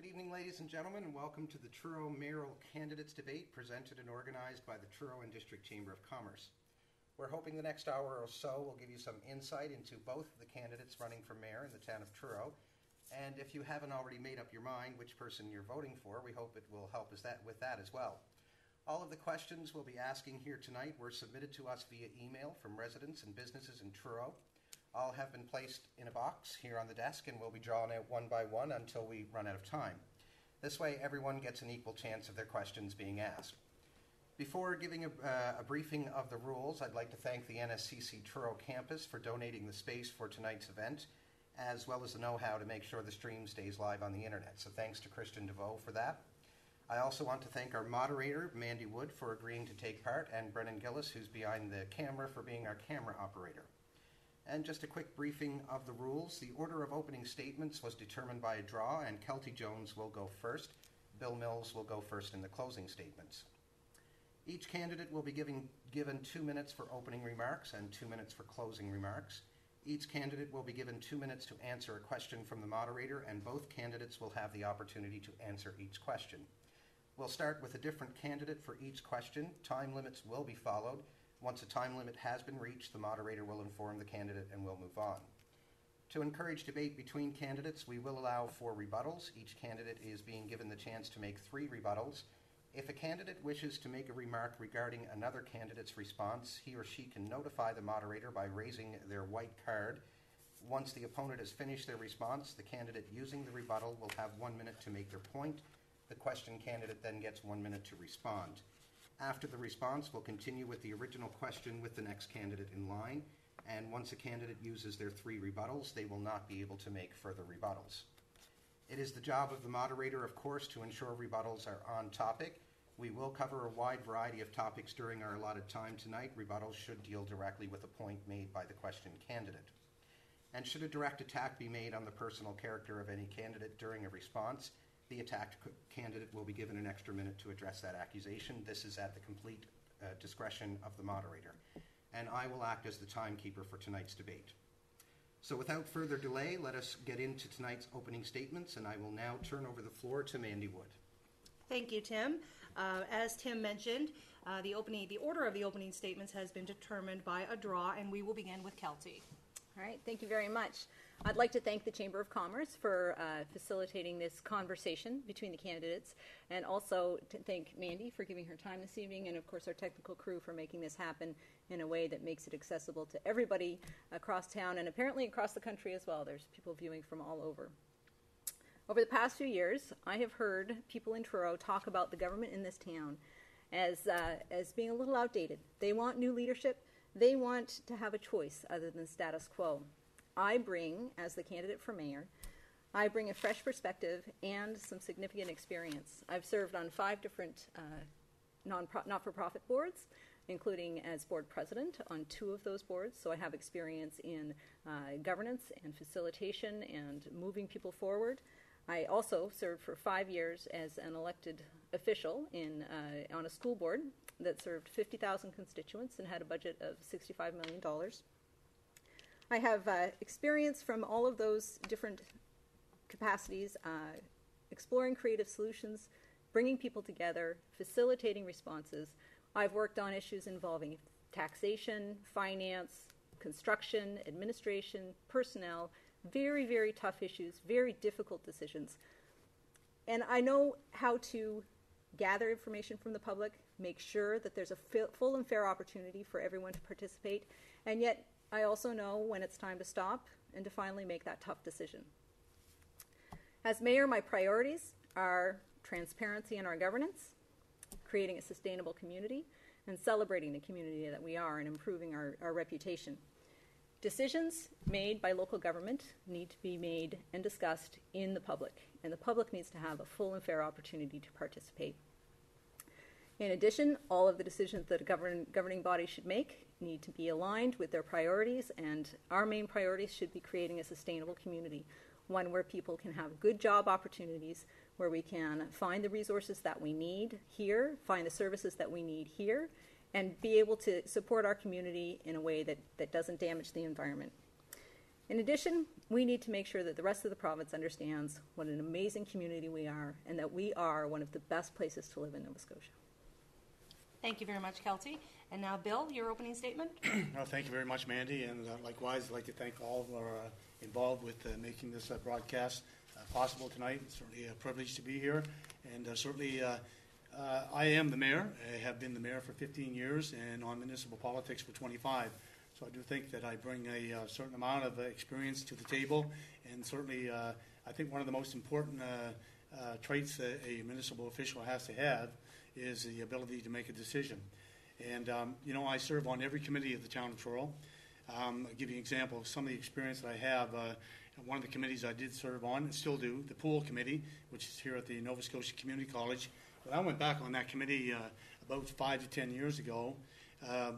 Good evening, ladies and gentlemen, and welcome to the Truro Mayoral Candidates Debate presented and organized by the Truro and District Chamber of Commerce. We're hoping the next hour or so will give you some insight into both of the candidates running for mayor in the town of Truro. And if you haven't already made up your mind which person you're voting for, we hope it will help us with that as well. All of the questions we'll be asking here tonight were submitted to us via email from residents and businesses in Truro. All have been placed in a box here on the desk and will be drawn out one by one until we run out of time. This way, everyone gets an equal chance of their questions being asked. Before giving a briefing of the rules, I'd like to thank the NSCC Truro campus for donating the space for tonight's event, as well as the know-how to make sure the stream stays live on the internet. So thanks to Christian DeVoe for that. I also want to thank our moderator, Mandy Wood, for agreeing to take part, and Brennan Gillis, who's behind the camera, for being our camera operator. And just a quick briefing of the rules. The order of opening statements was determined by a draw, and Kelty Jones will go first. Bill Mills will go first in the closing statements. Each candidate will be given 2 minutes for opening remarks and 2 minutes for closing remarks. Each candidate will be given 2 minutes to answer a question from the moderator, and both candidates will have the opportunity to answer each question. We'll start with a different candidate for each question. Time limits will be followed. Once a time limit has been reached, the moderator will inform the candidate and we'll move on. To encourage debate between candidates, we will allow 4 rebuttals. Each candidate is being given the chance to make 3 rebuttals. If a candidate wishes to make a remark regarding another candidate's response, he or she can notify the moderator by raising their white card. Once the opponent has finished their response, the candidate using the rebuttal will have 1 minute to make their point. The question candidate then gets 1 minute to respond. After the response, we'll continue with the original question with the next candidate in line, and once a candidate uses their 3 rebuttals, they will not be able to make further rebuttals. It is the job of the moderator, of course, to ensure rebuttals are on topic. We will cover a wide variety of topics during our allotted time tonight. Rebuttals should deal directly with a point made by the question candidate. And should a direct attack be made on the personal character of any candidate during a response, the attacked candidate will be given an extra minute to address that accusation. This is at the complete discretion of the moderator. And I will act as the timekeeper for tonight's debate. So without further delay, let us get into tonight's opening statements, and I will now turn over the floor to Mandy Wood. Thank you, Tim. As Tim mentioned, the order of the opening statements has been determined by a draw, and we will begin with Kelty. All right, thank you very much. I'd like to thank the Chamber of Commerce for facilitating this conversation between the candidates, and also to thank Mandy for giving her time this evening, and of course our technical crew for making this happen in a way that makes it accessible to everybody across town and apparently across the country as well. There's people viewing from all over. Over the past few years, I have heard people in Truro talk about the government in this town as being a little outdated. They want new leadership. They want to have a choice other than status quo. I bring, as the candidate for mayor, I bring a fresh perspective and some significant experience. I've served on 5 different not-for-profit boards, including as board president on 2 of those boards, so I have experience in governance and facilitation and moving people forward. I also served for 5 years as an elected official on a school board that served 50,000 constituents and had a budget of $65 million. I have experience from all of those different capacities, exploring creative solutions, bringing people together, facilitating responses. I've worked on issues involving taxation, finance, construction, administration, personnel, very, very tough issues, very difficult decisions. And I know how to gather information from the public, make sure that there's a full and fair opportunity for everyone to participate, and yet I also know when it's time to stop and to finally make that tough decision. As mayor, my priorities are transparency in our governance, creating a sustainable community, and celebrating the community that we are and improving our reputation. Decisions made by local government need to be made and discussed in the public, and the public needs to have a full and fair opportunity to participate. In addition, all of the decisions that a governing body should make need to be aligned with their priorities, and our main priorities should be creating a sustainable community, one where people can have good job opportunities, where we can find the resources that we need here, find the services that we need here, and be able to support our community in a way that doesn't damage the environment. In addition, we need to make sure that the rest of the province understands what an amazing community we are and that we are one of the best places to live in Nova Scotia. Thank you very much, Kelsey. And now, Bill, your opening statement. Well, thank you very much, Mandy, and likewise, I'd like to thank all who are involved with making this broadcast possible tonight. It's certainly a privilege to be here, and certainly I am the mayor. I have been the mayor for 15 years and on municipal politics for 25. So I do think that I bring a certain amount of experience to the table, and certainly I think one of the most important traits that a municipal official has to have is the ability to make a decision. And, I serve on every committee of the town of Truro. I'll give you an example of some of the experience that I have. One of the committees I did serve on, and still do, the pool committee, which is here at the Nova Scotia Community College. When I went back on that committee about 5 to 10 years ago,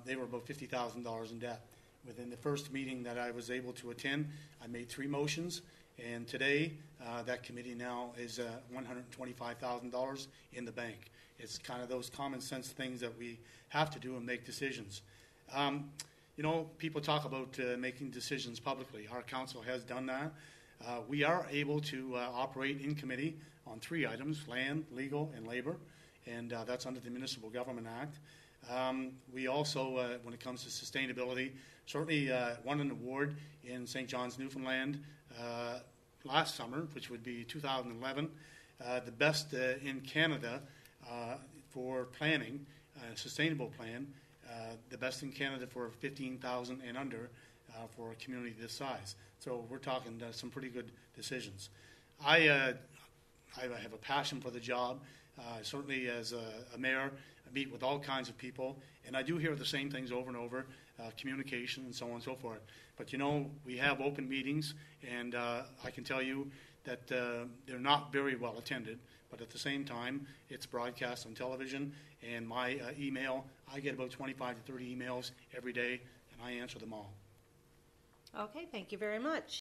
they were about $50,000 in debt. Within the first meeting that I was able to attend, I made 3 motions, and today that committee now is $125,000 in the bank. It's kind of those common sense things that we have to do and make decisions. People talk about making decisions publicly. Our council has done that. We are able to operate in committee on 3 items: land, legal, and labor, and that's under the Municipal Government Act. We also, when it comes to sustainability, certainly won an award in St. John's, Newfoundland last summer, which would be 2011, the best in Canada for planning, sustainable plan, the best in Canada for 15,000 and under for a community this size. So we're talking some pretty good decisions. I have a passion for the job. Certainly as a mayor, I meet with all kinds of people, and I do hear the same things over and over, communication and so on and so forth. But we have open meetings, and I can tell you that they're not very well attended, but at the same time, it's broadcast on television, and my email, I get about 25 to 30 emails every day, and I answer them all. Okay, thank you very much.